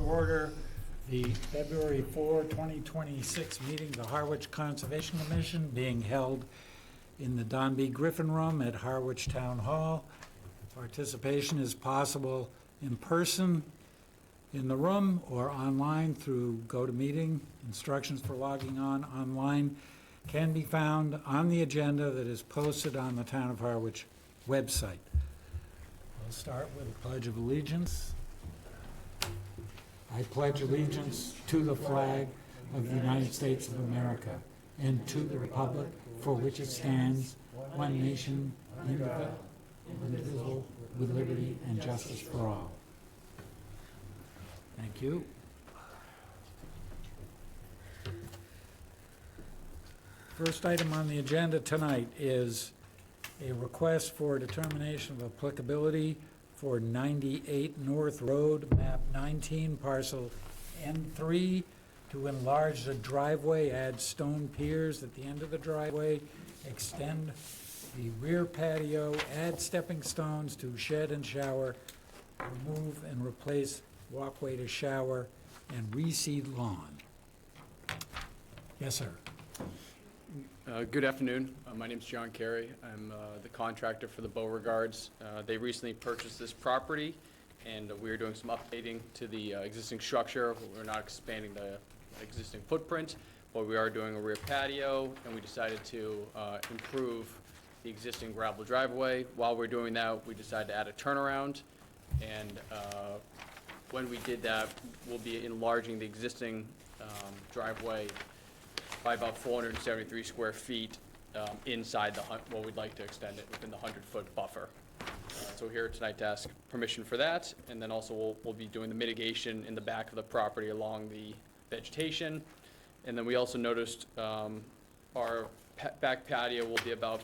order the February 4, 2026 meeting of the Harwich Conservation Commission being held in the Don B. Griffin Room at Harwich Town Hall. Participation is possible in person in the room or online through GoToMeeting. Instructions for logging on online can be found on the agenda that is posted on the Town of Harwich website. We'll start with a Pledge of Allegiance. I pledge allegiance to the flag of the United States of America and to the republic for which it stands, one nation, indivisible, with liberty and justice for all. Thank you. First item on the agenda tonight is a request for determination of applicability for 98 North Road, map 19, parcel N3, to enlarge the driveway, add stone piers at the end of the driveway, extend the rear patio, add stepping stones to shed and shower, remove and replace walkway to shower, and reseed lawn. Yes, sir. Good afternoon. My name is John Carey. I'm the contractor for the Beauregards. They recently purchased this property, and we are doing some updating to the existing structure. We're not expanding the existing footprint, but we are doing a rear patio, and we decided to improve the existing gravel driveway. While we're doing that, we decided to add a turnaround, and when we did that, we'll be enlarging the existing driveway by about 473 square feet inside well, we'd like to extend it within the 100-foot buffer. So we're here tonight to ask permission for that, and then also we'll be doing the mitigation in the back of the property along the vegetation. And then we also noticed our back patio will be about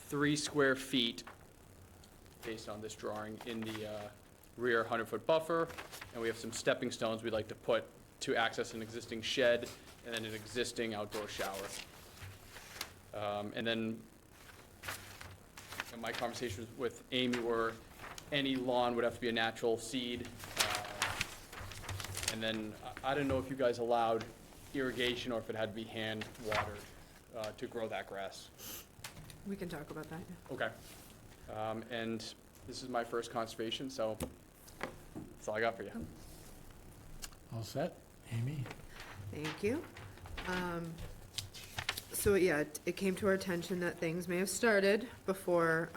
3 square feet based on this drawing in the rear 100-foot buffer, and we have some stepping stones we'd like to put to access an existing shed and then an existing outdoor shower. And then in my conversations with Amy were any lawn would have to be a natural seed. And then I don't know if you guys allowed irrigation or if it had to be hand watered to grow that grass. We can talk about that. Yeah. Okay. And this is my first conservation, so that's all I got for you. All set? Amy? Thank you. So yeah, it came to our attention that things may have started before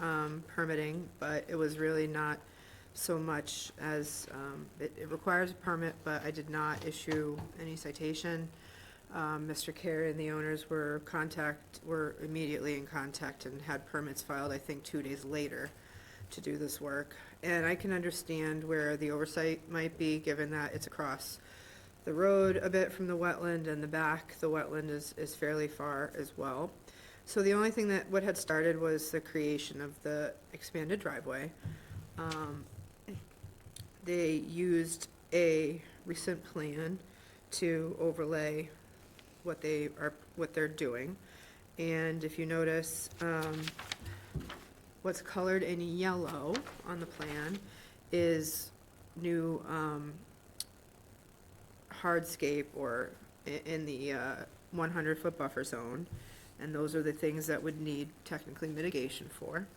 permitting, but it was really not so much as it requires a permit, but I did not issue any citation. Mr. Carey and the owners were immediately in contact and had permits filed, I think 2 days later, to do this work. And I can understand where the oversight might be, given that it's across the road a bit from the wetland, and the wetland is fairly far as well. So the only thing that what had started was the creation of the expanded driveway. They used a recent plan to overlay what they're doing, and if you notice, what's colored in yellow on the plan is new hardscape or in the 100-foot buffer zone, and those are the things that would need technically mitigation for.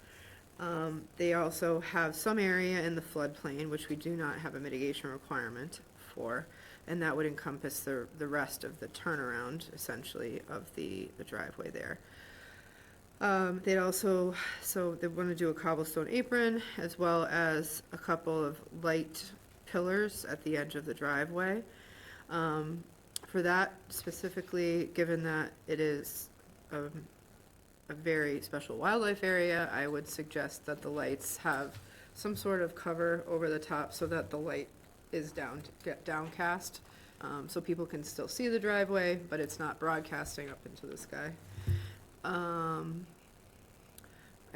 They also have some area in the floodplain, which we do not have a mitigation requirement for, and that would encompass the rest of the turnaround, essentially, of the driveway there. They'd also, so they want to do a cobblestone apron, as well as a couple of light pillars at the edge of the driveway. For that specifically, given that it is a very special wildlife area, I would suggest that the lights have some sort of cover over the top so that the light is downcast, so people can still see the driveway, but it's not broadcasting up into the sky.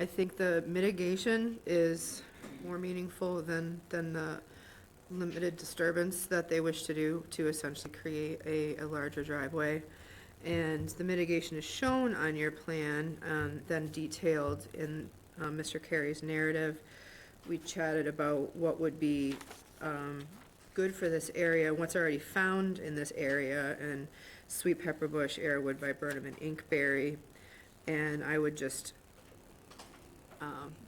I think the mitigation is more meaningful than the limited disturbance that they wish to do to essentially create a larger driveway. And the mitigation is shown on your plan, then detailed in Mr. Carey's narrative. We chatted about what would be good for this area, what's already found in this area, and sweet pepper bush, airwood, viburnum, and inkberry. And I would just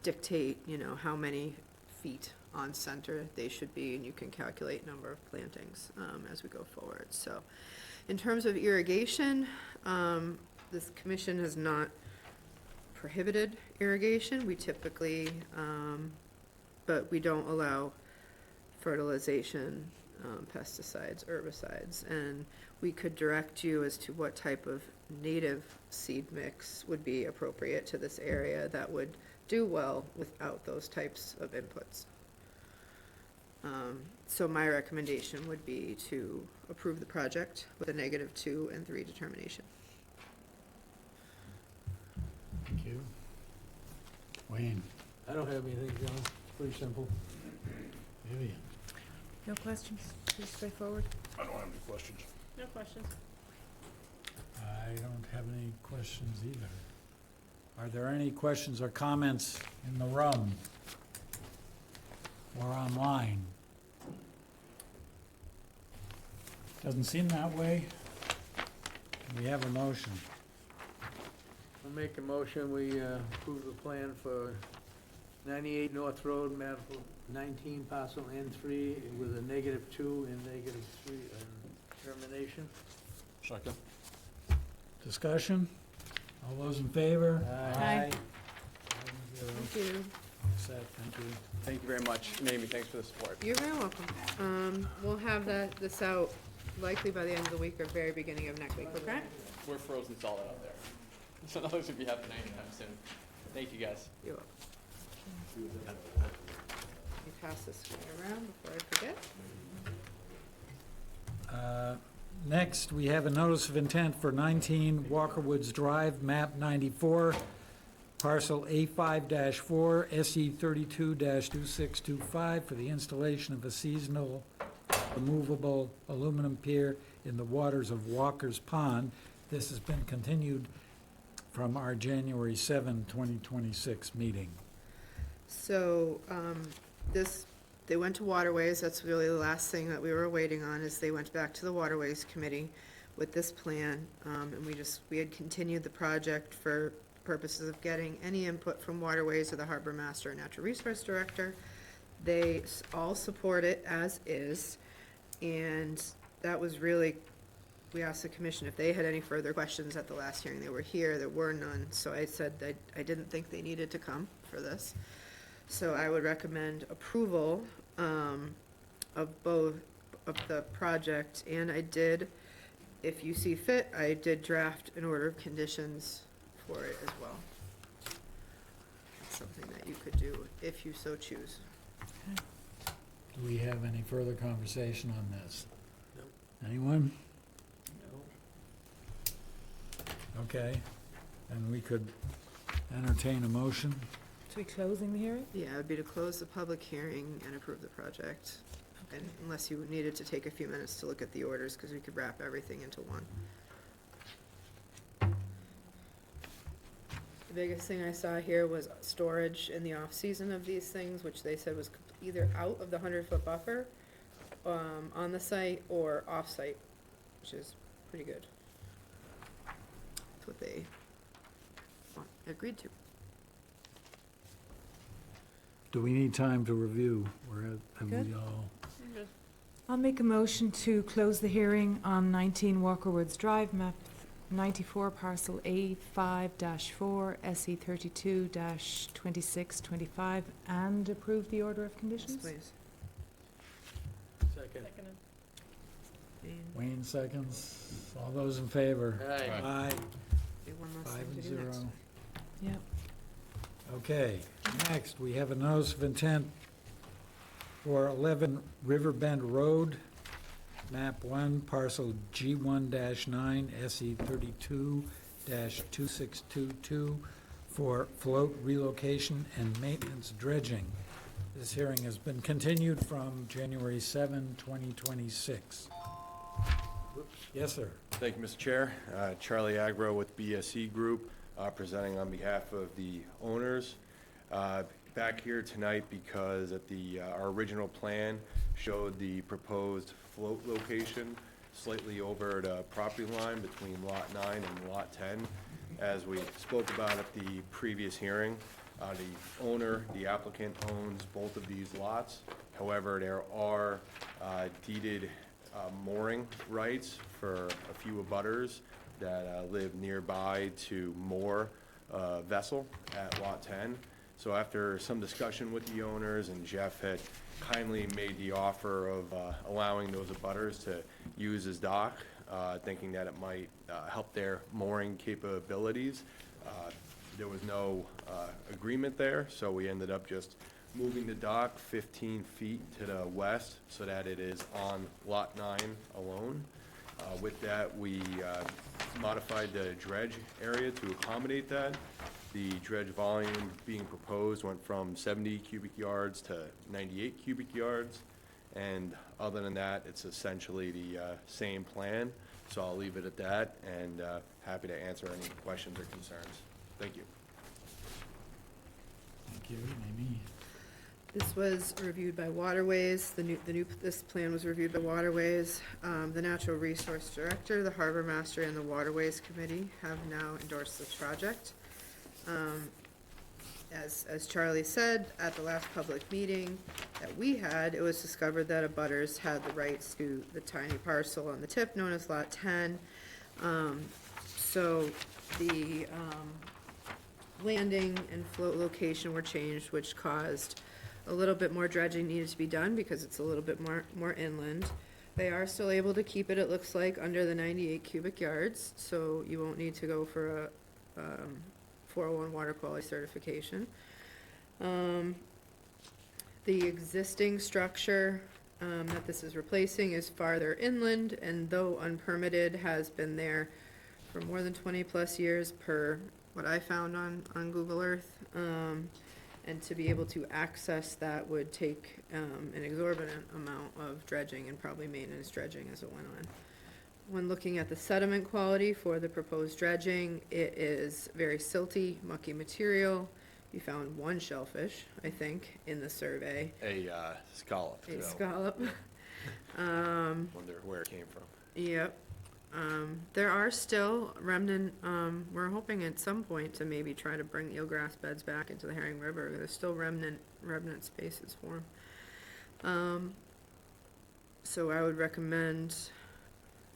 dictate, you know, how many feet on center they should be, and you can calculate number of plantings as we go forward. So in terms of irrigation, this commission has not prohibited irrigation. We typically, but we don't allow fertilization, pesticides, herbicides, and we could direct you as to what type of native seed mix would be appropriate to this area that would do well without those types of inputs. So my recommendation would be to approve the project with a -2 and 3 determination. Thank you. Wayne? I don't have anything, John. It's pretty simple. Vivian? No questions, pretty straightforward. I don't have any questions. No questions. I don't have any questions either. Are there any questions or comments in the room or online? Doesn't seem that way. We have a motion. I'll make a motion, we approve the plan for 98 North Road, map 19, parcel N3, with a -2 and -3 termination. Second. Discussion? All those in favor? Aye. 7-0. Thank you. Set, thank you. Thank you very much. And Amy, thanks for the support. You're very welcome. We'll have this out likely by the end of the week or very beginning of next week, okay? We're frozen solid out there. So nothing's gonna be happening anytime soon. Thank you, guys. You're welcome. You pass this one around before I forget. Next, we have a notice of intent for 19 Walker Woods Drive, map 94, parcel A5-4, SE 32-2625, for the installation of a seasonal removable aluminum pier in the waters of Walker's Pond. This has been continued from our January 7, 2026 meeting. So, they went to Waterways, that's really the last thing that we were waiting on, is they went back to the Waterways Committee with this plan, and we had continued the project for purposes of getting any input from Waterways or the Harbor Master and Natural Resource Director. They all support it as is, and that was really, we asked the commission if they had any further questions at the last hearing. They were here, there were none, so I said that I didn't think they needed to come for this. So I would recommend approval of both of the project, and I did, if you see fit, I did draft an order of conditions for it as well. That's something that you could do if you so choose. Do we have any further conversation on this? No. Anyone? No. Okay, and we could entertain a motion. So we closing the hearing? Yeah, it would be to close the public hearing and approve the project, and unless you needed to take a few minutes to look at the orders, because we could wrap everything into one. The biggest thing I saw here was storage in the off-season of these things, which they said was either out of the 100-foot buffer, on the site, or off-site, which is pretty good. That's what they agreed to. Do we need time to review, or have we Good. all? I'll make a motion to close the hearing on 19 Walker Woods Drive, map 94, parcel A5-4, SE 32-2625, and approve the order of Yes, conditions? please. Second. Wayne seconds. All those in favor? Aye. Aye. Do one last 5 thing and to do next. 0. Yep. Okay, next, we have a notice of intent for 11 Riverbend Road, map 1, parcel G1-9, SE 32-2622, for float relocation and maintenance dredging. This hearing has been continued from January 7, 2026. Yes, sir. Thank you, Mr. Chair. Charlie Agro with BSE Group, presenting on behalf of the owners. back here tonight because at our original plan showed the proposed float location slightly over the property line between Lot 9 and Lot 10. As we spoke about at the previous hearing, the owner, the applicant owns both of these lots. However, there are deeded mooring rights for a few abutters that live nearby to moor a vessel at Lot 10. So after some discussion with the owners, and Jeff had kindly made the offer of allowing those abutters to use his dock, thinking that it might help their mooring capabilities. There was no agreement there, so we ended up just moving the dock 15 feet to the west so that it is on Lot 9 alone. With that, we modified the dredge area to accommodate that. The dredge volume being proposed went from 70 cubic yards to 98 cubic yards. And other than that, it's essentially the same plan. So I'll leave it at that, and happy to answer any questions or concerns. Thank you. Thank you, Amy. This was reviewed by Waterways, this plan was reviewed by Waterways. The Natural Resource Director, the Harbor Master, and the Waterways Committee have now endorsed this project. As Charlie said, at the last public meeting that we had, it was discovered that abutters had the rights to the tiny parcel on the tip known as Lot 10. So the landing and float location were changed, which caused a little bit more dredging needed to be done because it's a little bit more inland. They are still able to keep it, it looks like, under the 98 cubic yards, so you won't need to go for a 401 water quality certification. The existing structure that this is replacing is farther inland, and though unpermitted, has been there for more than 20-plus years per what I found on Google Earth. And to be able to access that would take an exorbitant amount of dredging and probably maintenance dredging as it went on. When looking at the sediment quality for the proposed dredging, it is very silty, mucky material. You found one shellfish, I think, in the survey. A scallop. A so scallop. Wonder where it came from. Yep. There are still remnant, we're hoping at some point to maybe try to bring eelgrass beds back into the Herring River. There's still remnant spaces for them. So I would recommend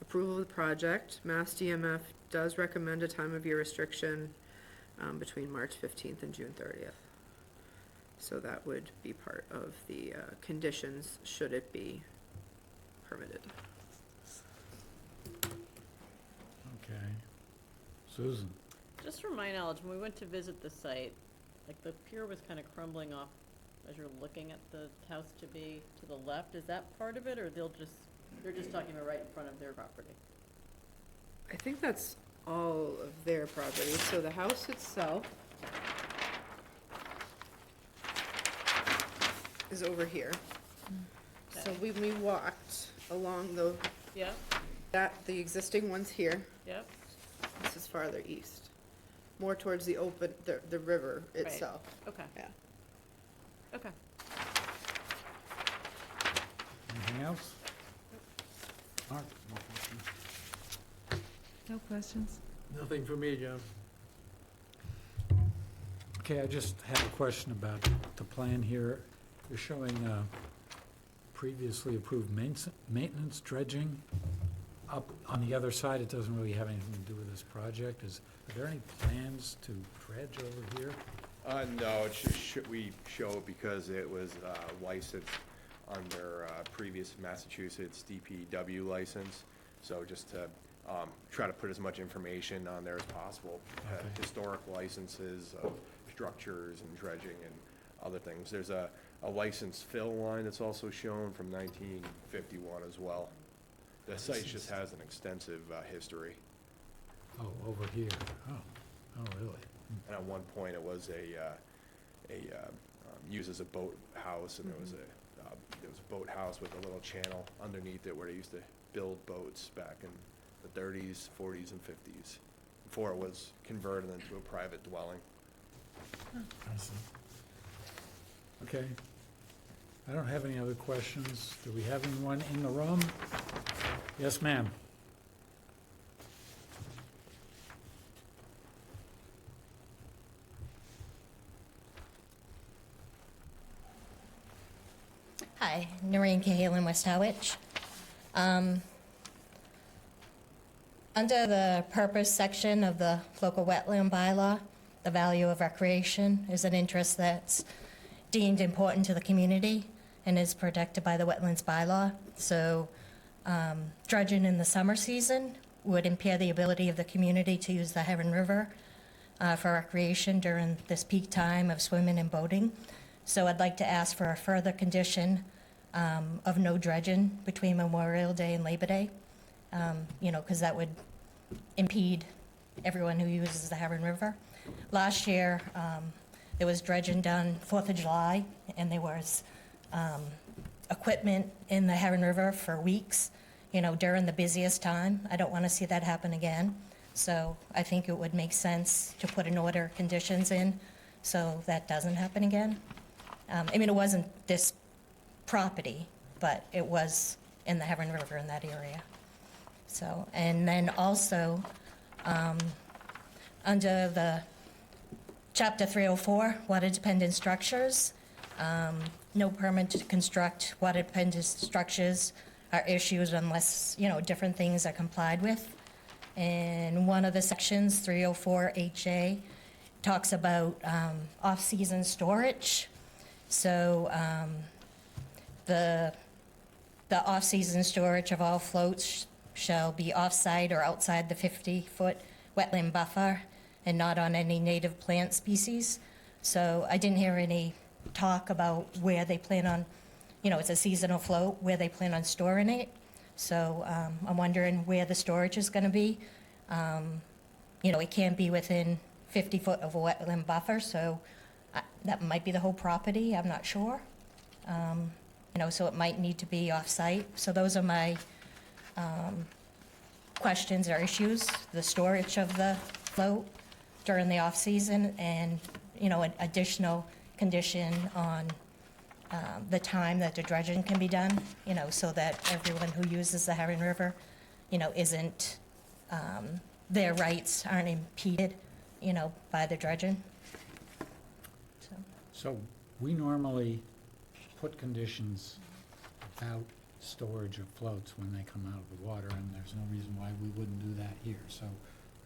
approval of the project. Mass DMF does recommend a time of year restriction between March 15th and June 30th. So that would be part of the conditions should it be permitted. Okay. Susan? Just from my knowledge, when we went to visit the site, like the pier was kind of crumbling off as you're looking at the house to be to the left. Is that part of it, or they're just talking about right in front of their property? I think that's all of their property. So the house itself is over here. So Okay. we walked along the Yep, the existing one's here. yep. This is farther east, more towards the the river Right. itself. Okay. Yeah. Okay. Anything else? Mark? No questions? No questions? Nothing for me, John. Okay, I just had a question about the plan here. You're showing previously approved maintenance dredging. Up on the other side, it doesn't really have anything to do with this project. Are there any plans to dredge over here? No, it's just we show it because it was licensed under previous Massachusetts DPW license. So just to try to put as much information on there as possible. Okay. Historic licenses of structures and dredging and other things. There's a licensed fill line that's also shown from 1951 as well. The site just has an extensive history. Oh, over here. Oh, really? And at one point, it was used as a boat house, and there was a boat house with a little channel underneath it where they used to build boats back in the 30s, 40s, and 50s, before it was converted into a private dwelling. I see. Okay. I don't have any other questions. Do we have anyone in the room? Yes, ma'am. Hi, Noreen Cahalan, West Harwich. Um, Under the purpose section of the local wetland bylaw, the value of recreation is an interest that's deemed important to the community and is protected by the wetlands bylaw. So dredging in the summer season would impair the ability of the community to use the Heron River for recreation during this peak time of swimming and boating. So I'd like to ask for a further condition of no dredging between Memorial Day and Labor Day, because that would impede everyone who uses the Heron River. Last year, there was dredging done 4th of July, and there was equipment in the Heron River for weeks, during the busiest time. I don't want to see that happen again. So I think it would make sense to put an order of conditions in so that doesn't happen again. It wasn't this property, but it was in the Heron River in that area. So, and then also, under the Chapter 304, water-dependent structures, no permit to construct water-dependent structures are issued unless, different things are complied with. And one of the sections, 304HA, talks about off-season storage. So the off-season storage of all floats shall be off-site or outside the 50-foot wetland buffer and not on any native plant species. So I didn't hear any talk about where they plan on, it's a seasonal float, where they plan on storing it. So I'm wondering where the storage is going to be. It can't be within 50 foot of a wetland buffer, so that might be the whole property, I'm not sure. So it might need to be off-site. So those are my questions or issues, the storage of the float during the off-season and, an additional condition on the time that the dredging can be done, so that everyone who uses the Heron River, isn't, their rights aren't impeded, by the dredging. So we normally put conditions about storage of floats when they come out of the water, and there's no reason why we wouldn't do that here. So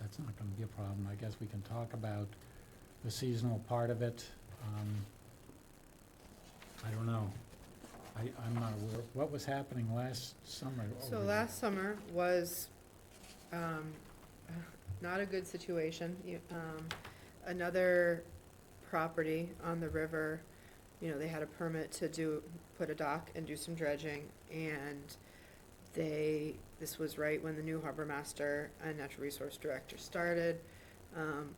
that's not going to be a problem. I guess we can talk about the seasonal part of it. I don't know. I'm not aware. What was happening last summer? So over last summer was not a good situation. Another property on the river, they had a permit to put a dock and do some dredging, and this was right when the new harbor master and natural resource director started.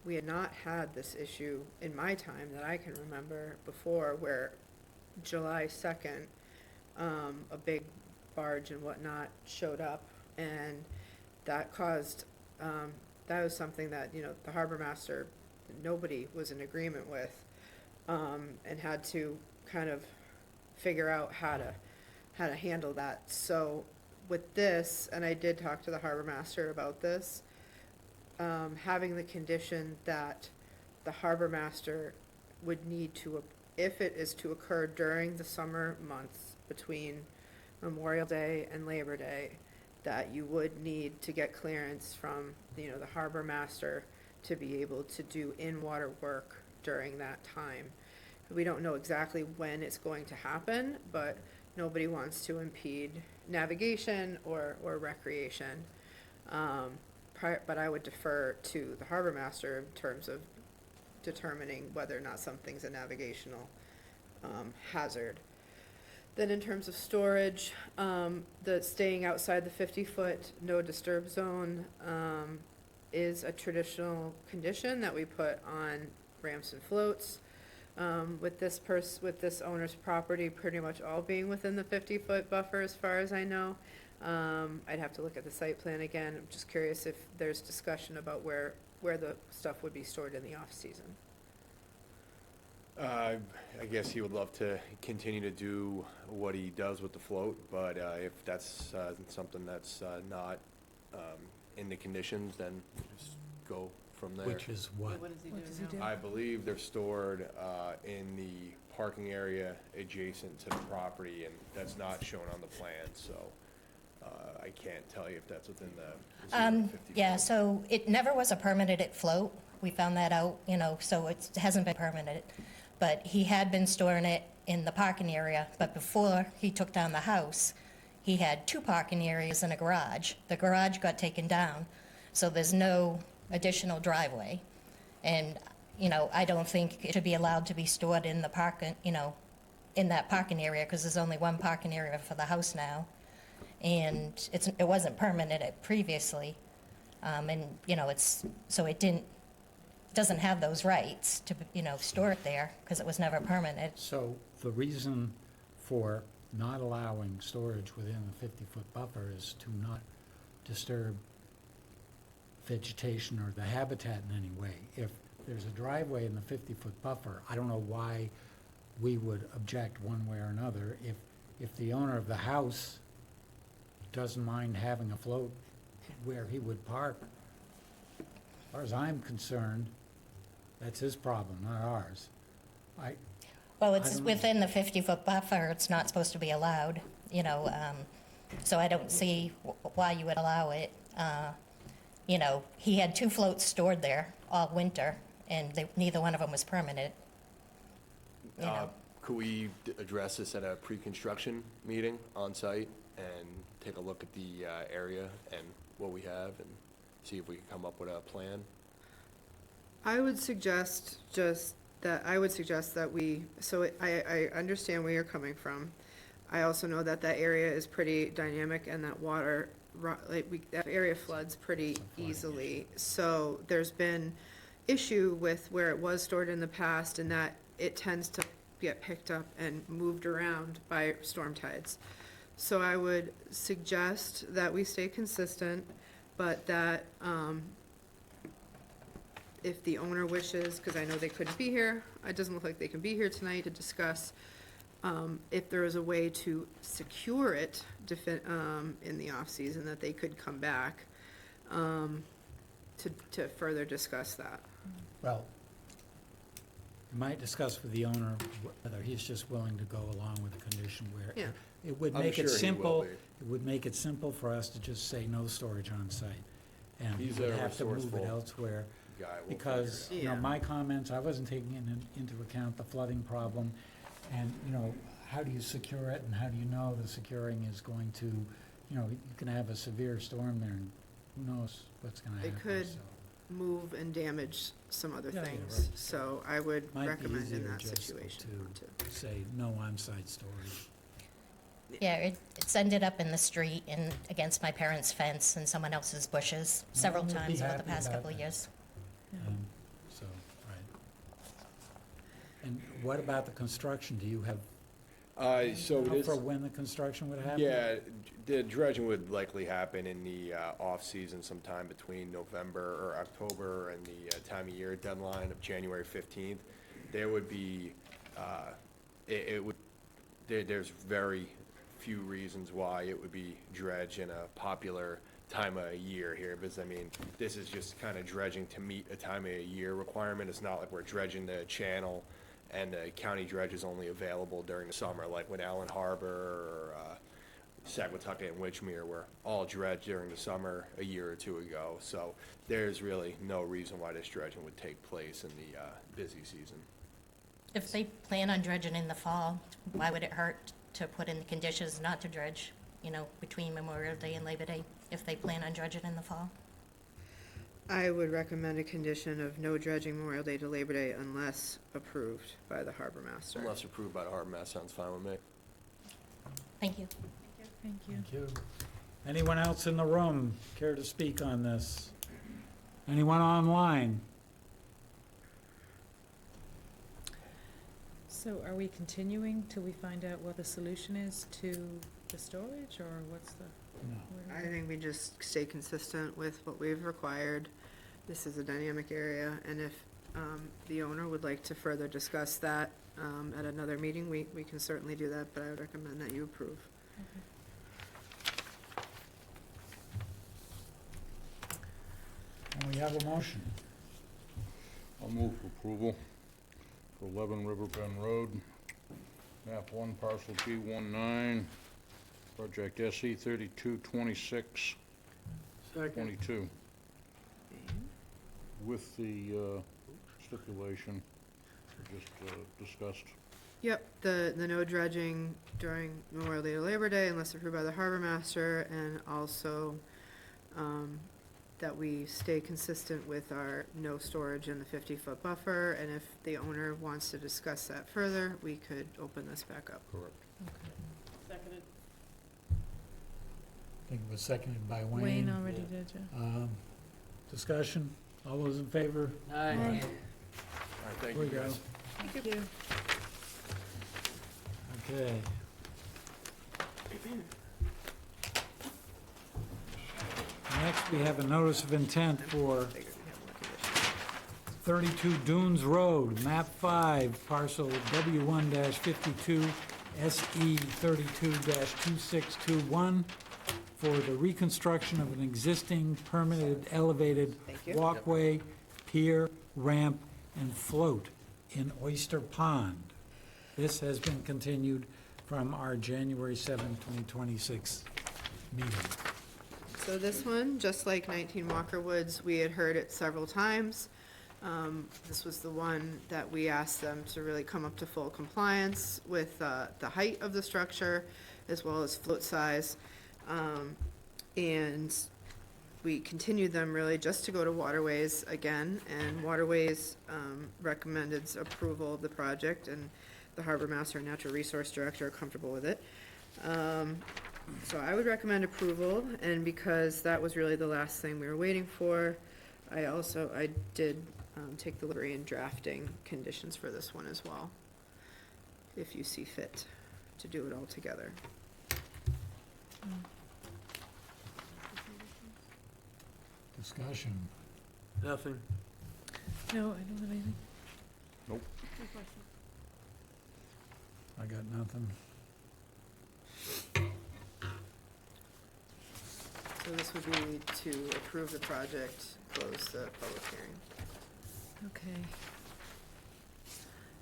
We had not had this issue in my time that I can remember before, where July 2nd, a big barge and whatnot showed up, and that caused, that was something that, the harbor master, nobody was in agreement with, and had to kind of figure out how to handle that. So with this, and I did talk to the harbor master about this, having the condition that the harbor master would need to, if it is to occur during the summer months between Memorial Day and Labor Day, that you would need to get clearance from, the harbor master to be able to do in-water work during that time. We don't know exactly when it's going to happen, but nobody wants to impede navigation or recreation. But I would defer to the harbor master in terms of determining whether or not something's a navigational hazard. Then in terms of storage, the staying outside the 50-foot no disturb zone is a traditional condition that we put on ramps and floats. With this owner's property pretty much all being within the 50-foot buffer as far as I know. I'd have to look at the site plan again. I'm just curious if there's discussion about where the stuff would be stored in the off-season. I guess he would love to continue to do what he does with the float, but if that's something that's not in the conditions, then just go from there. Which is what? What does he What does do he now? do? I believe they're stored in the parking area adjacent to the property, and that's not shown on the plan, so I can't tell you if that's within the 0 to 50 Yeah, foot. so it never was a permitted float. We found that out, so it hasn't been permitted. But he had been storing it in the parking area, but before he took down the house, he had 2 parking areas and a garage. The garage got taken down, so there's no additional driveway. And, I don't think it should be allowed to be stored in the parking, in that parking area, because there's only 1 parking area for the house now. And it wasn't permitted previously. And, so it doesn't have those rights to, store it there, because it was never permitted. So the reason for not allowing storage within the 50-foot buffer is to not disturb vegetation or the habitat in any way. If there's a driveway in the 50-foot buffer, I don't know why we would object one way or another. If the owner of the house doesn't mind having a float where he would park, as far as I'm concerned, that's his problem, not ours. Well, I it's don't know. within the 50-foot buffer, it's not supposed to be allowed, so I don't see why you would allow it. He had 2 floats stored there all winter, and neither one of them was permitted. Could we address this at a pre-construction meeting on site and take a look at the area and what we have and see if we can come up with a plan? I would suggest that we, I understand where you're coming from. I also know that that area is pretty dynamic and that that area floods pretty easily. So there's been issue with where it was stored in the past and that it tends to get picked up and moved around by storm tides. So I would suggest that we stay consistent, but that, if the owner wishes, because I know they couldn't be here, it doesn't look like they can be here tonight to discuss, if there is a way to secure it in the off-season, that they could come back to further discuss that. Well, you might discuss with the owner whether he's just willing to go along with the condition where Yeah. it would I'm make sure it he will simple. be. It would make it simple for us to just say no storage on site. And He's we'd a have to move it resourceful elsewhere. Guy will figure Because, it out. Yeah. my comments, I wasn't taking into account the flooding problem. And, how do you secure it and how do you know the securing is going to, you can have a severe storm there and who knows what's gonna It happen, could so. Move and damage some other Yeah, yeah, things, right. so I would Might be recommend in easier that just situation to- not to. Say no on-site storage. Yeah, it's ended up in the street and against my parents' fence and someone else's bushes several Well, we'd be times over the happy past about couple of that. years. So, right. And what about the construction? Do you have, So it is. for when the construction would happen? Yeah, the dredging would likely happen in the off-season sometime between November or October and the time of year deadline of January 15th. There would be, there's very few reasons why it would be dredged in a popular time of year here, because, this is just kind of dredging to meet a time of year requirement. It's not like we're dredging the channel and the county dredge is only available during the summer, like when Allen Harbor or Saguatucket and Witchmere were all dredged during the summer a year or 2 ago. So there's really no reason why this dredging would take place in the busy season. If they plan on dredging in the fall, why would it hurt to put in the conditions not to dredge, between Memorial Day and Labor Day, if they plan on dredging in the fall? I would recommend a condition of no dredging Memorial Day to Labor Day unless approved by the harbor master. Unless approved by the harbor master, sounds fine with me. Thank you. Thank you. Thank you. Anyone else in the room care to speak on this? Anyone online? So are we continuing till we find out what the solution is to the storage, or what's the? No. I think we just stay consistent with what we've required. This is a dynamic area, and if the owner would like to further discuss that at another meeting, we can certainly do that, but I would recommend that you approve. And we have a motion. I'll move for approval for 11 Riverbend Road, map 1, parcel B19, project SE 322622, Second. with the stipulation we just discussed. Yep, the no dredging during Memorial Day to Labor Day unless approved by the harbor master, and also that we stay consistent with our no storage in the 50-foot buffer, and if the owner wants to discuss that further, we could open this back up. Correct. Seconded. I think it was seconded by Wayne. Wayne already did, yeah. Discussion, all those in favor? Aye. All right, thank Here you, we go. guys. Thank you. Okay. Next, we have a notice of intent for Figured we'd have more conditions. 32 Dunes Road, map 5, parcel W1-52, SE 32-2621, for the reconstruction of an existing permitted elevated Thank you. walkway, pier, ramp, and float in Oyster Pond. This has been continued from our January 7, 2026 meeting. So this one, just like 19 Walker Woods, we had heard it several times. This was the one that we asked them to really come up to full compliance with the height of the structure as well as float size. And we continued them really just to go to Waterways again, and Waterways recommended approval of the project, and the Harbor Master and Natural Resource Director are comfortable with it. So I would recommend approval, and because that was really the last thing we were waiting for, I did take the liberty in drafting conditions for this one as well, if you see fit to do it all together. Discussion. Nothing. No, I don't have anything. I got nothing. So this would be to approve the project, close the public hearing. Okay.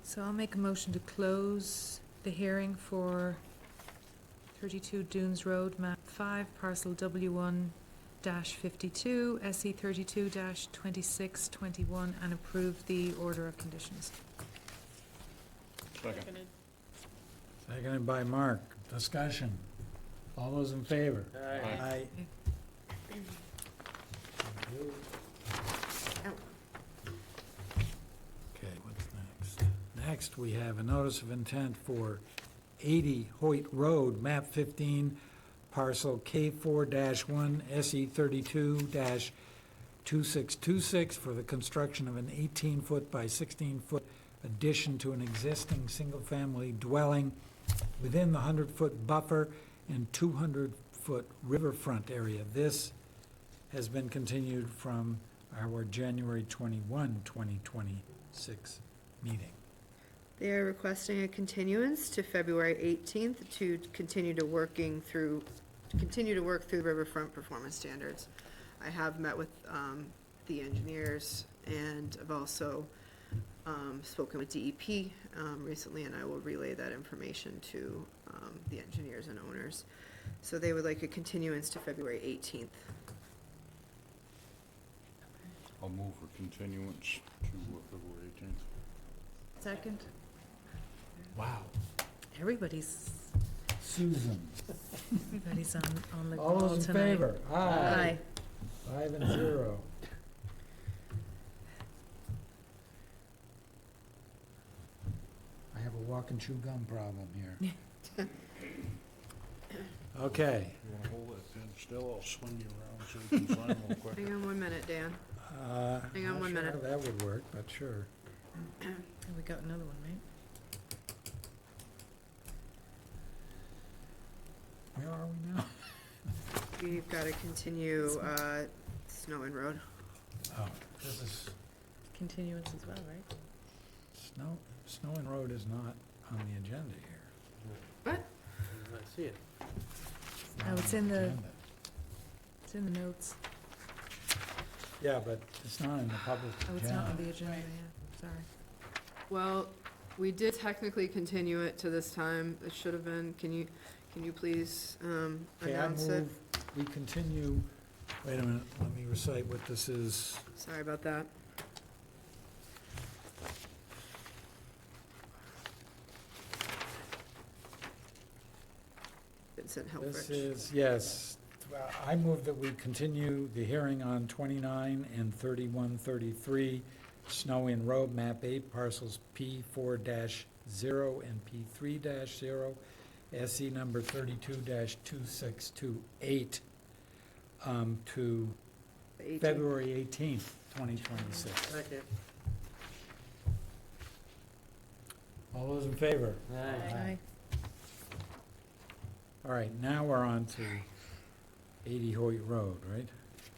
So I'll make a motion to close the hearing for 32 Dunes Road, map 5, parcel W1-52, SE 32-2621, and approve the order of conditions. Second. Seconded. Seconded by Mark. Discussion. All those in favor? Aye. Okay, what's next? Next, we have a notice of intent for 80 Hoyt Road, map 15, parcel K4-1, SE 32-2626, for the construction of an 18-foot by 16-foot addition to an existing single-family dwelling within the 100-foot buffer and 200-foot riverfront area. This has been continued from our January 21, 2026 meeting. They are requesting a continuance to February 18th to continue to work through the riverfront performance standards. I have met with the engineers, and I've also spoken with DEP recently, and I will relay that information to the engineers and owners. So they would like a continuance to February 18th. I'll move for continuance to February 18th. Second. Wow. Everybody's Susan. on the All ball those in tonight. favor? Aye. 5-0. I have a walk and chew gum problem here. Okay. You want to hold that pen still? I'll swing you around so you can sign real quick. Hang on 1 minute, Dan. Hang on Not 1 sure minute. how that would work, but sure. And we got another one, right? Where are we now? We've got to continue Snow and Road. Oh, this is continuance as well, right? Snow and Road is not on the agenda here. What? I see it. not Oh, it's on in the- agenda. It's in the notes. Yeah, but it's not in the public Oh, it's not on agenda. the agenda, yeah, sorry. Well, we did technically continue it to this time. It should have been, can you please Okay, I announce it? move we continue, wait a minute, let me recite what this is. Sorry about that. Vincent This Helfrich. is, yes, I move that we continue the hearing on 29 and 3133 Snow Inn Road, map 8, parcels P4-0 and P3-0, SE number 32-2628, to The 18th. February 18th, 2026. Second. All those in favor? Aye. All right, now we're on to 80 Hoyt Road, right?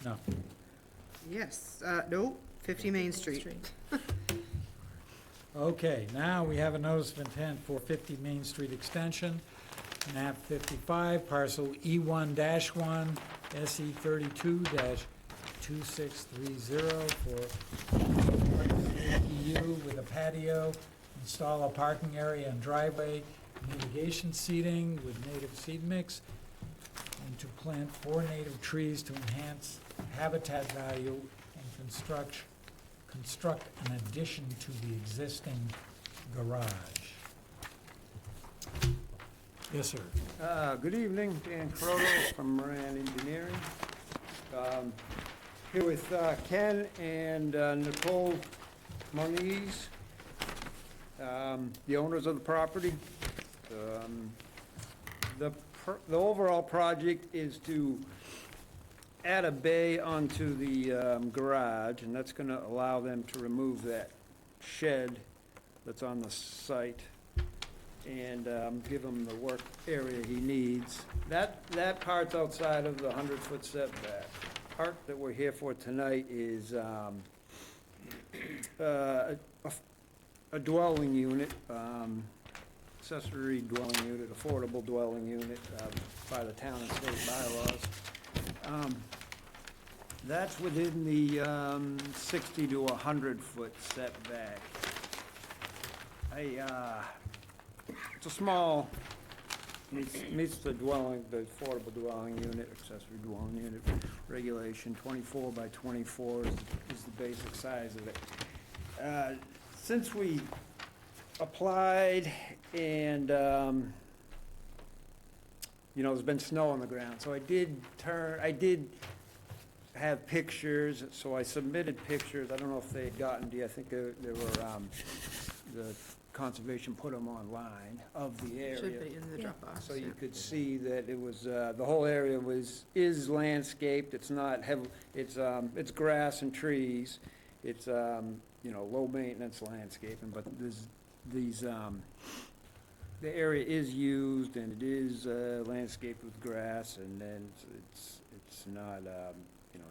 No, Yes, no, 50 Main Street. okay, now we have a notice of intent for 50 Main Street Extension, map 55, parcel E1-1, SE 32-2630 for ADU with a patio, install a parking area and driveway, mitigation seating with native seed mix, and to plant 4 native trees to enhance habitat value and construct an addition to the existing garage. Yes, sir. Good evening, Dan Croto from Moran Engineering. Here with Ken and Nicole Moniz, the owners of the property. The overall project is to add a bay onto the garage, and that's gonna allow them to remove that shed that's on the site and give him the work area he needs. That part's outside of the 100-foot setback. Part that we're here for tonight is a dwelling unit, accessory dwelling unit, affordable dwelling unit by the town and state bylaws. That's within the 60 to 100-foot setback. It's a small, meets the dwelling, the affordable dwelling unit, accessory dwelling unit regulation. 24 by 24 is the basic size of it. Since we applied and, there's been snow on the ground, so I did have pictures, so I submitted pictures. I don't know if they had gotten to you. I think they were, the conservation put them online of the area. Should be in the Yeah. Dropbox. So you yeah. could see that it was, the whole area is landscaped. It's not heavy, it's grass and trees. It's, low maintenance landscaping, but the area is used and it is landscaped with grass, and then it's not,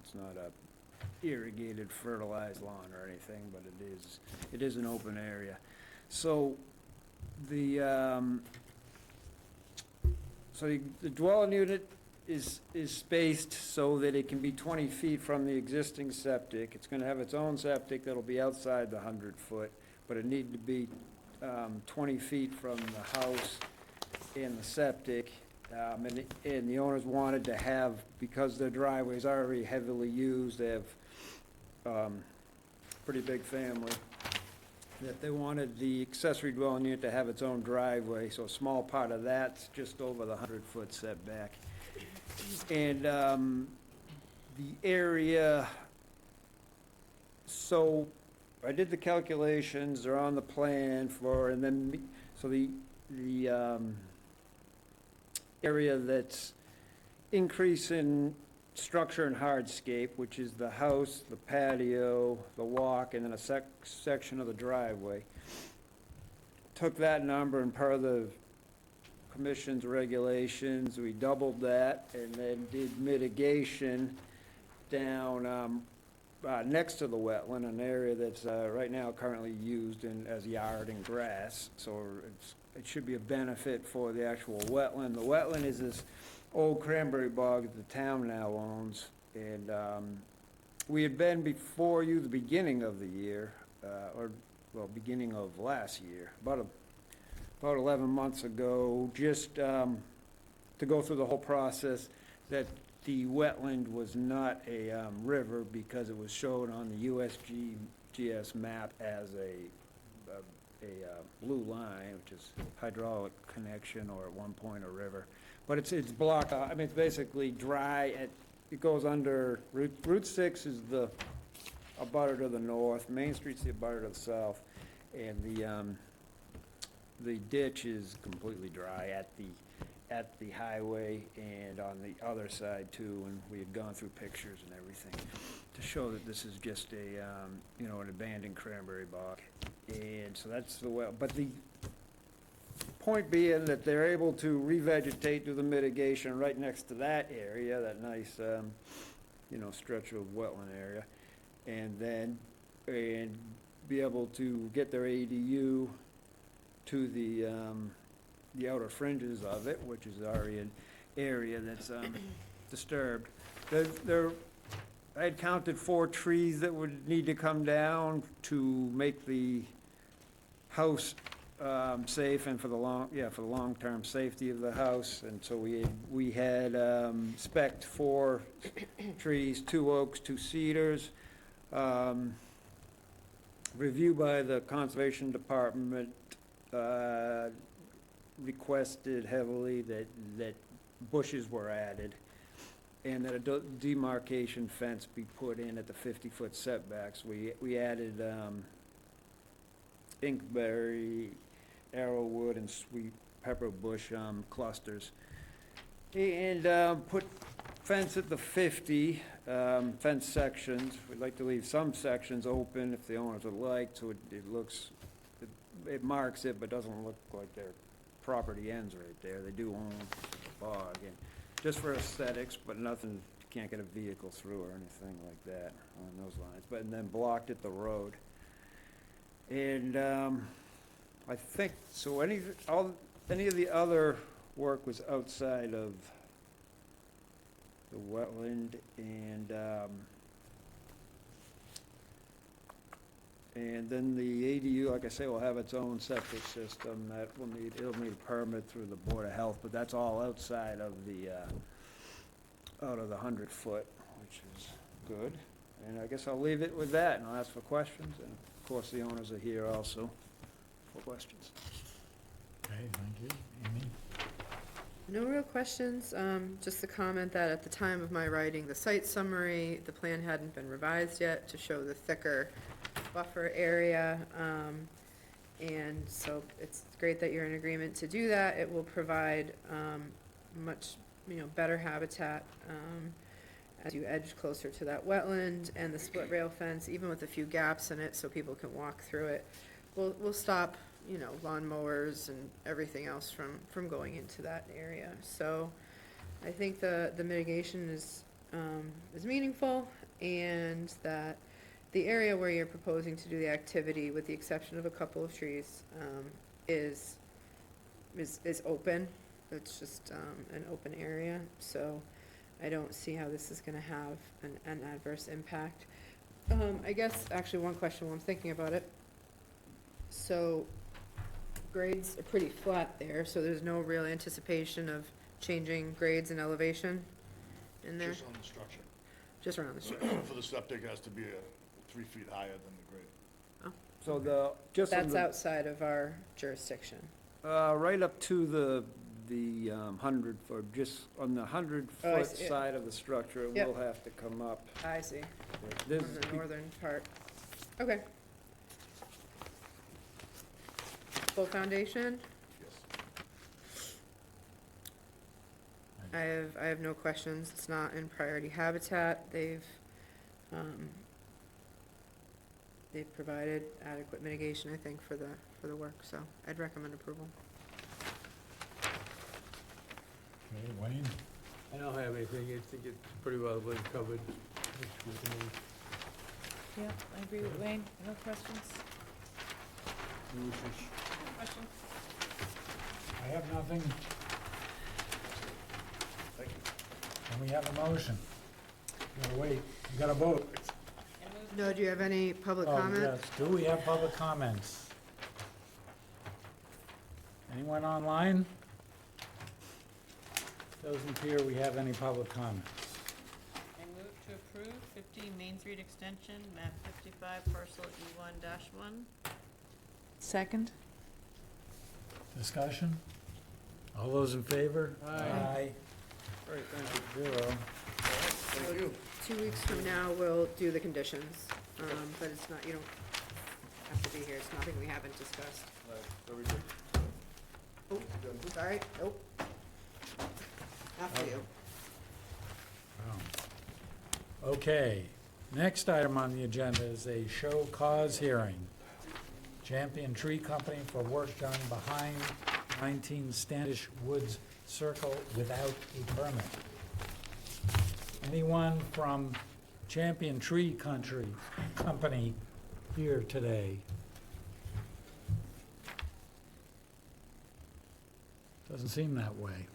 it's not a irrigated, fertilized lawn or anything, but it is an open area. So the dwelling unit is spaced so that it can be 20 feet from the existing septic. It's gonna have its own septic that'll be outside the 100-foot, but it needed to be 20 feet from the house and the septic. And the owners wanted to have, because their driveway's already heavily used, they have pretty big family, that they wanted the accessory dwelling unit to have its own driveway, so a small part of that's just over the 100-foot setback. And the area, so I did the calculations, they're on the plan for, and then, so the area that's increase in structure and hardscape, which is the house, the patio, the walk, and then a section of the driveway. Took that number and per the commission's regulations, we doubled that and then did mitigation down next to the wetland, an area that's right now currently used as yard and grass, so it should be a benefit for the actual wetland. The wetland is this old cranberry bog that the town now owns, and we had been before you the beginning of the year, beginning of last year, about 11 months ago, just to go through the whole process, that the wetland was not a river because it was shown on the USGS map as a blue line, which is hydraulic connection, or at one point a river. But it's blocked, I mean, it's basically dry, it goes under, Route 6 is the abutter to the north, Main Street's the abutter to the south, and the ditch is completely dry at the highway and on the other side too, and we had gone through pictures and everything to show that this is just an abandoned cranberry bog. And so that's the well, but the point being that they're able to revegetate, do the mitigation right next to that area, that nice, stretch of wetland area, and then, be able to get their ADU to the outer fringes of it, which is already an area that's disturbed. I had counted 4 trees that would need to come down to make the house safe and for the long-term safety of the house. And so we had spec'd 4 trees, 2 oaks, 2 cedars. Review by the Conservation Department requested heavily that bushes were added and that a demarcation fence be put in at the 50-foot setbacks. We added inkberry, arrowwood, and sweet pepper bush clusters, and put fence at the 50 fence sections. We'd like to leave some sections open if the owners would like, so it marks it, but doesn't look like their property ends right there. They do own the bog, and just for aesthetics, but nothing, you can't get a vehicle through or anything like that on those lines. And then blocked at the road. And I think, so any of the other work was outside of the wetland, and then the ADU, like I say, will have its own septic system that it'll need a permit through the Board of Health, but that's all outside of out of the 100-foot, which is good. And I guess I'll leave it with that, and I'll ask for questions, and of course, the owners are here also for questions. Okay, thank you. Amy? No real questions, just the comment that at the time of my writing the site summary, the plan hadn't been revised yet to show the thicker buffer area. And so it's great that you're in agreement to do that. It will provide much, better habitat as you edge closer to that wetland, and the split rail fence, even with a few gaps in it so people can walk through it, will stop lawnmowers and everything else from going into that area. So I think the mitigation is meaningful, and that the area where you're proposing to do the activity, with the exception of a couple of trees, is open. It's just an open area, so I don't see how this is gonna have an adverse impact. I guess, actually, one question while I'm thinking about it. So grades are pretty flat there, so there's no real anticipation of changing grades and elevation in there? Just on the structure. Just around the structure. For the septic, it has to be 3 feet higher than the grade. So That's outside of our jurisdiction. right up to the 100, or just on the 100-foot see. side of the structure, it Yep. will have to come up. I see, This- on the northern part. Okay. Full foundation? Yes. I have no questions. It's not in priority habitat. They've provided adequate mitigation, I think, for the work, so I'd recommend approval. Okay, Wayne? I don't have anything, I think it's pretty well been covered. Which we can- Yeah, I agree with Wayne. No questions? Questions? I have nothing. Thank you. And we have a motion. You gotta wait, you gotta vote. And move No, do you have any public Oh, comment? yes. Do we have public comments? Anyone online? Doesn't appear we have any public comments. I move to approve 50 Main Street Extension, map 55, parcel E1-1. Second? Discussion? All those in favor? Aye. Great, thank you. Zero. Thank you. 2 weeks from now, we'll do the conditions, but it's not, you don't have to be here, it's nothing we haven't discussed. Very good. Oh, sorry, nope. Not for you. Okay, next item on the agenda is a show cause hearing. Champion Tree Company for work done behind 19 Standish Woods Circle without a permit. Anyone from Champion Tree Company here today? Doesn't seem that way.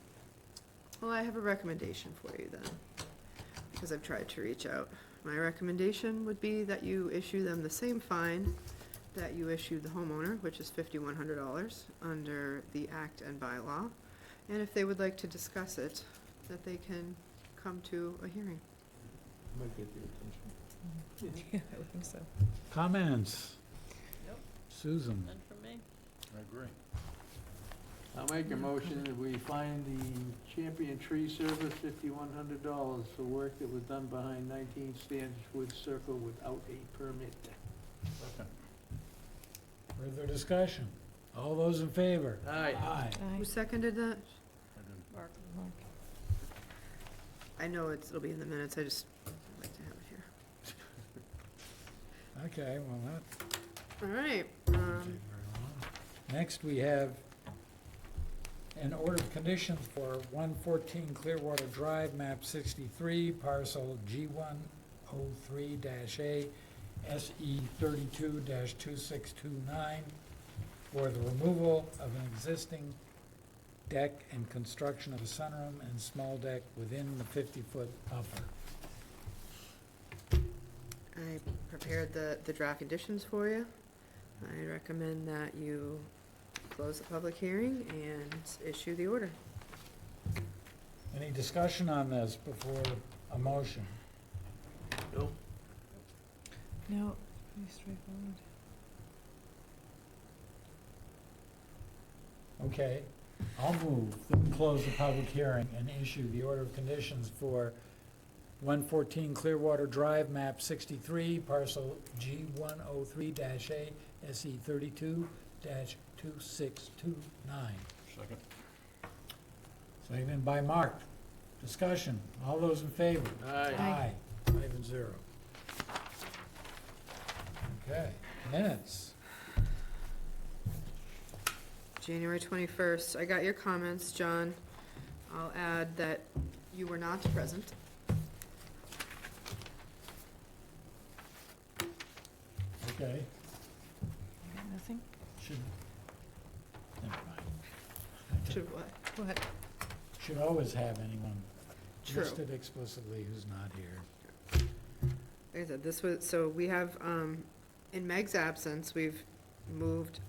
Well, I have a recommendation for you then, because I've tried to reach out. My recommendation would be that you issue them the same fine that you issued the homeowner, which is $5,100 under the act and bylaw. And if they would like to discuss it, that they can come to a hearing. Might get the attention. Yeah, I would think so. Comments? Nope. Susan? None from me? I agree. I'll make a motion that we find the Champion Tree Service $5,100 for work that was done behind 19 Standish Woods Circle without a permit. Second. Further discussion? All those in favor? Aye. Aye. Aye. Who seconded that? I didn't. Mark? Mark. I know it'll be in the minutes, I just like to have it here. Okay, well, that All right, won't take very long. Next, we have an order of conditions for 114 Clearwater Drive, map 63, parcel G103-A, SE 32-2629, for the removal of an existing deck and construction of a sunroom and small deck within the 50-foot buffer. I prepared the draft conditions for you. I recommend that you close the public hearing and issue the order. Any discussion on this before a motion? Nope. No, pretty straightforward. Okay, I'll move that we close the public hearing and issue the order of conditions for 114 Clearwater Drive, map 63, parcel G103-A, SE 32-2629. Second. Seconded by Mark. Discussion. All those in favor? Aye. Aye. 5-0. Okay, minutes. January 21st, I got your comments, John. I'll add that you were not present. Okay, Nothing? should, never mind. Should what? What? Should always have anyone True. listed explicitly who's not here. Like I said, this was, so we have, in Meg's absence, we've moved,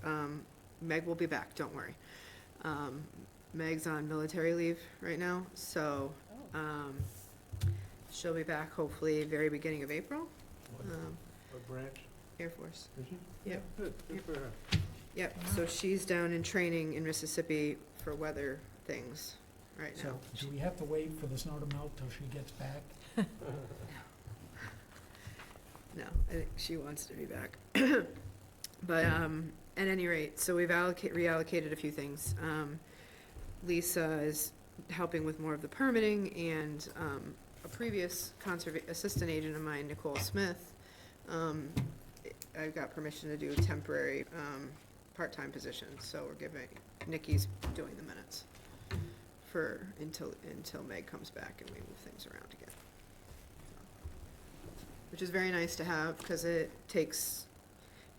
Meg will be back, don't worry. Meg's on military leave right now, so, she'll be back hopefully very beginning of April. What branch? Air Force. Is she? Yep. Good, good for her. Yep, so she's down in training in Mississippi for weather things right So, now. do we have to wait for the snow to melt till she gets back? No, I think she wants to be back. But, at any rate, so we've reallocated a few things. Lisa is helping with more of the permitting, and, a previous assistant agent of mine, Nicole Smith, I got permission to do temporary, part-time positions, so we're giving, Nikki's doing the minutes for, until Meg comes back and we move things around again. which is very nice to have, because it takes,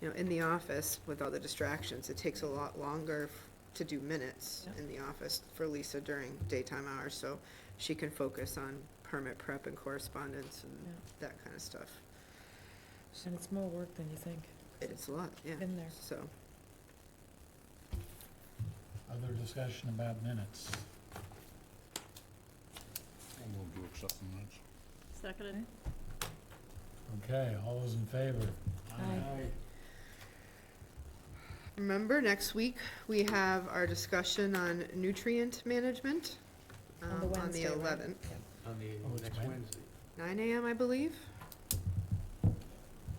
you know, in the office with all the distractions, it takes a lot longer to do minutes Yeah. in the office for Lisa during daytime hours, so she can focus on permit prep and correspondence and Yeah. that kind of stuff. And it's more work than you think. It's a lot, yeah. Been there. So, Other discussion about minutes? I'll move to accept the minutes. Seconded? Okay, all those in favor? Aye. remember, next week, we have our discussion on nutrient management, On the on the Wednesday, right? 11th. On the Oh, it's next when? Wednesday. 9 AM, I believe.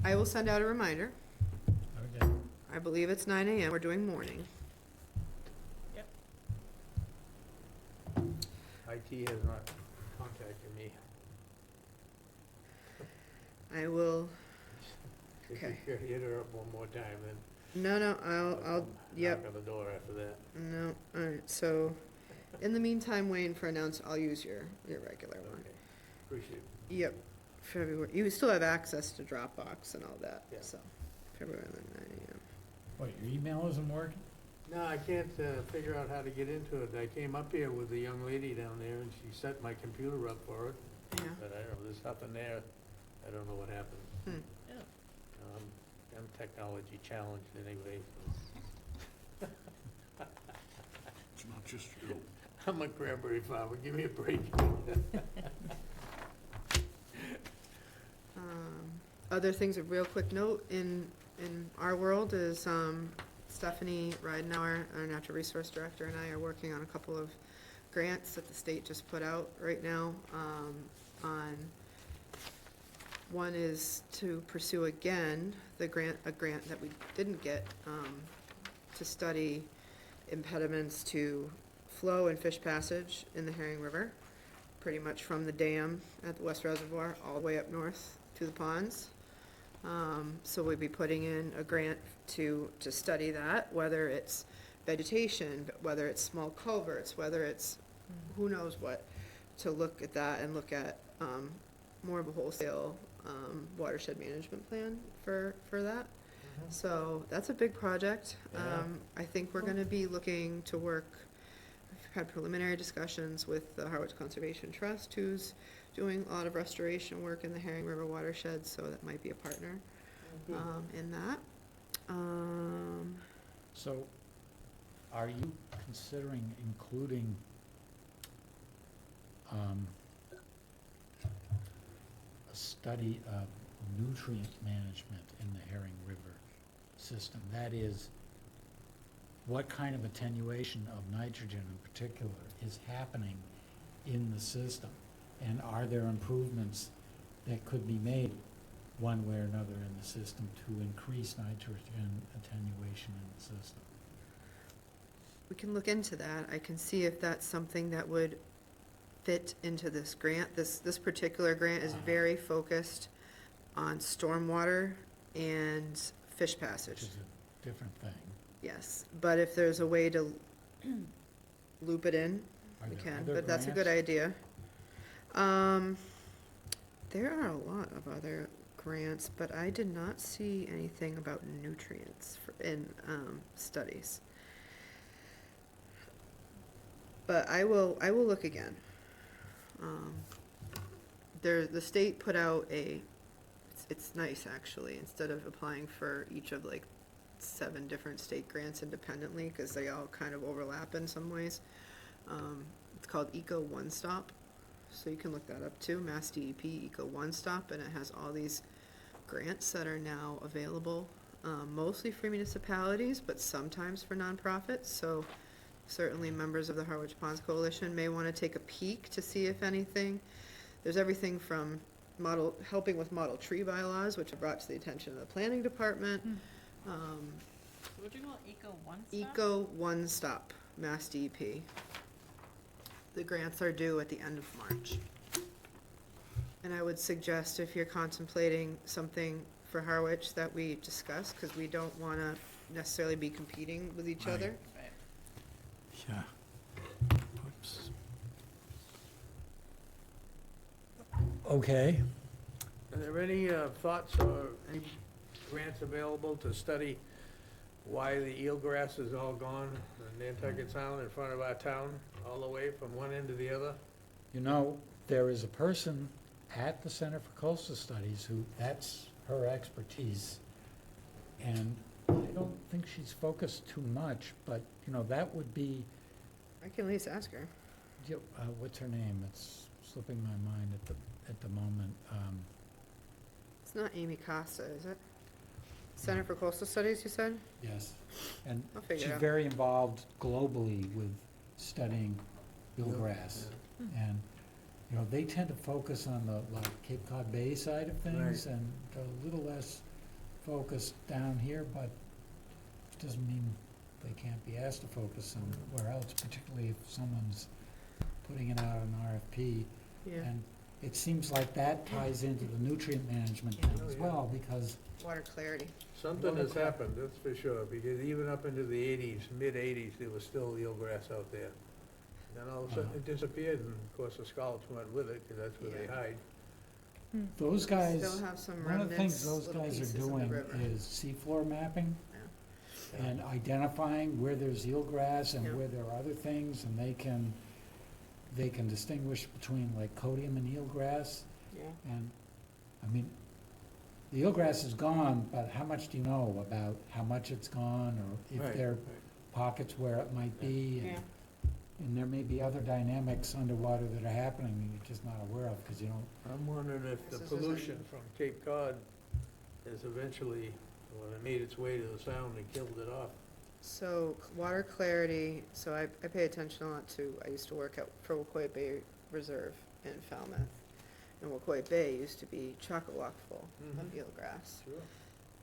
I will send out a reminder. Okay. I believe it's 9 AM. We're doing morning. IT has not contacted me. I will, If you Okay. could hit her up one more time, then. no, I'll, yep, Knock on the door after that. no, all right, so, in the meantime, waiting for announce, I'll use your regular one. Okay, appreciate it. Yep, February, you still have access to Dropbox and all that, Yeah. so, February 9 AM. What, your email isn't working? No, I can't figure out how to get into it. I came up here with a young lady down there, and she set my computer up for it, Yeah, but I don't know, there's nothing there. I don't know what happened. Yeah. I'm technology challenged anyway, so. It's not just you. I'm a cranberry farmer, give me a break. Other things, a real quick note, in our world is, Stephanie Ridenauer, our natural resource director, and I are working on a couple of grants that the state just put out right now, on, one is to pursue again a grant that we didn't get, to study impediments to flow and fish passage in the Herring River, pretty much from the dam at the West Reservoir all the way up north to the ponds. So we'd be putting in a grant to study that, whether it's vegetation, whether it's small culverts, whether it's who knows what, to look at that and look at, more of a wholesale, watershed management plan for that. So that's a big project. Yeah. I think we're gonna be looking to work, we've had preliminary discussions with the Harwich Conservation Trust, who's doing a lot of restoration work in the Herring River watershed, so that might be a partner, in that. So, are you considering including, a study of nutrient management in the Herring River system? That is, what kind of attenuation of nitrogen in particular is happening in the system? And are there improvements that could be made one way or another in the system to increase nitrogen attenuation in the system? We can look into that. I can see if that's something that would fit into this grant. This particular grant is very focused on stormwater and fish Which passage. is a different thing. Yes, but if there's a way to loop it in, Are we there can, other but that's a good grants? idea. There are a lot of other grants, but I did not see anything about nutrients in studies. But I will look again. The state put out it's nice actually, instead of applying for each of like 7 different state grants independently, because they all kind of overlap in some ways. It's called Eco One Stop, so you can look that up too, Mass DEP Eco One Stop, and it has all these grants that are now available, mostly for municipalities, but sometimes for nonprofits, so certainly members of the Harwich Ponds Coalition may want to take a peek to see if anything. There's everything from helping with model tree bylaws, which are brought to the attention of the planning department. What'd you call it, Eco One Stop? Eco One Stop, Mass DEP. The grants are due at the end of March. And I would suggest if you're contemplating something for Harwich that we discuss, because we don't want to necessarily be competing with each Right. other. Right. Yeah. Oops. Okay, Are there any thoughts or any grants available to study why the eelgrass is all gone in Nantucket Sound in front of our town, all the way from one end to the other? You know, there is a person at the Center for Coastal Studies who, that's her expertise. And I don't think she's focused too much, but, you know, that would be, I can at least ask her. what's her name? It's slipping my mind at the moment. It's not Amy Costa, is it? Center for Coastal Studies, you said? Yes. And I'll figure she's it out. very involved globally with studying eelgrass. And, you know, they tend to focus on the, like, Cape Cod Bay side of things and a little less focused down here, but it doesn't mean they can't be asked to focus somewhere else, particularly if someone's putting it out on RFP. Yeah, And it seems like that ties into the nutrient management thing as well, because water clarity. Something has happened, that's for sure, because even up into the eighties, mid-eighties, there was still eelgrass out there. Then all of a sudden it disappeared, and of course the scallops went with it, because that's where they Yeah. hide. those guys, Still have some one of the things remnants, those little guys pieces are of the doing river. is seafloor mapping Yeah. and identifying where there's eelgrass and Yeah. where there are other things, and they can distinguish between like codium and eelgrass. Yeah. And, I mean, the eelgrass is gone, but how much do you know about how much it's gone, or if Right, there are right. pockets where it might be? Yeah. And there may be other dynamics underwater that are happening that you're just not aware of, because you don't. I'm wondering if the This isn't- pollution from Cape Cod has eventually, well, it made its way to the sound and killed it off. So, water clarity, so I pay attention a lot to, I used to work for Wacoit Bay Reserve in Falmouth. And Wacoit Bay used to be chock-a-block full of Mhm. eelgrass. Sure.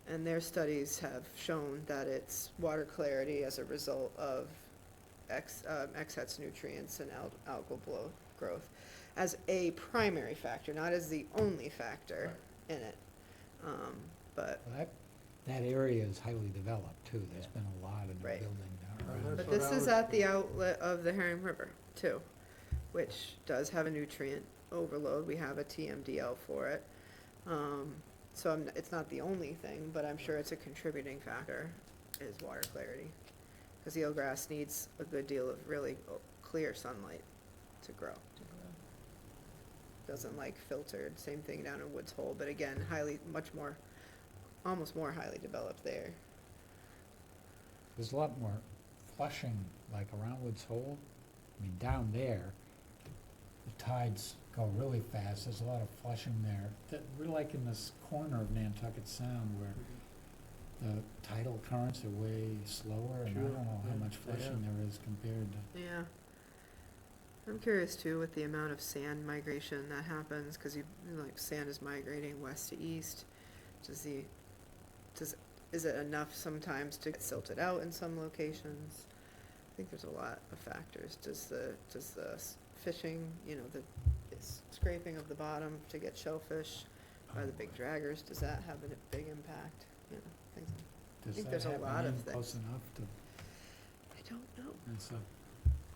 And their studies have shown that it's water clarity as a result of excess nutrients and algal growth as a primary factor, not as the only factor in it. But That area is highly developed too, there's been a lot of new Right. building down That's around. But what this I is was- at the outlet of the Herring River, too, which does have a nutrient overload. We have a TMDL for it. So it's not the only thing, but I'm sure it's a contributing factor, is water clarity. Because eelgrass needs a good deal of really clear sunlight to grow. Doesn't like filtered, same thing down in Woods Hole, but again, almost more highly developed there. There's a lot more flushing, like around Woods Hole. I mean, down there, the tides go really fast, there's a lot of flushing there. We're like in this corner of Nantucket Sound where the tidal currents are way slower, and I Sure, don't know how yeah, much they flushing there is compared to. Yeah. I'm curious too with the amount of sand migration that happens, because sand is migrating west to east. Is it enough sometimes to get silted out in some locations? I think there's a lot of factors. Does the fishing, the scraping of the bottom to get shellfish by the big draggers, does that have a big impact? Things. Does think that there's a happen lot of in things. close enough to, I don't know. and so,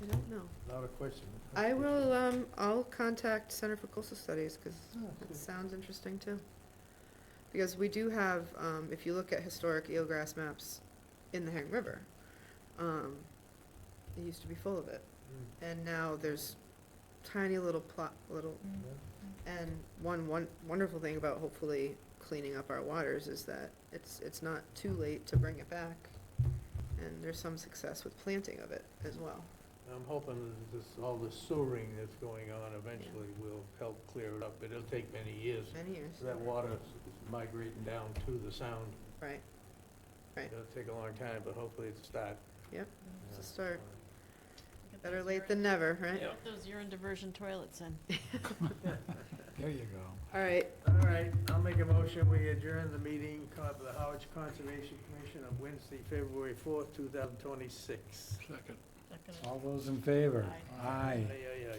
I don't know. A lot of questions. I will, I'll contact Center for Coastal Studies, because Oh, it cool. sounds interesting too. Because we do have, if you look at historic eelgrass maps in the Herring River, it used to be full of it. Mm. And now there's tiny little and one wonderful thing about hopefully cleaning up our waters is that it's not too late to bring it back. And there's some success with planting of it as well. I'm hoping that all the sewering that's going on eventually will help clear it up, but it'll take many years. Many years. So that water is migrating down to the sound. Right. Right. It'll take a long time, but hopefully it's a start. Yep, it's a start. Get Better those late urine- than never, right? Get those urine diversion toilets in. there you go. All right, All right, I'll make a motion, we adjourn the meeting of the Harwich Conservation Commission of Wednesday, February 4th, 2026. Second. Second. All those in favor? Aye. Aye. Aye, aye, aye.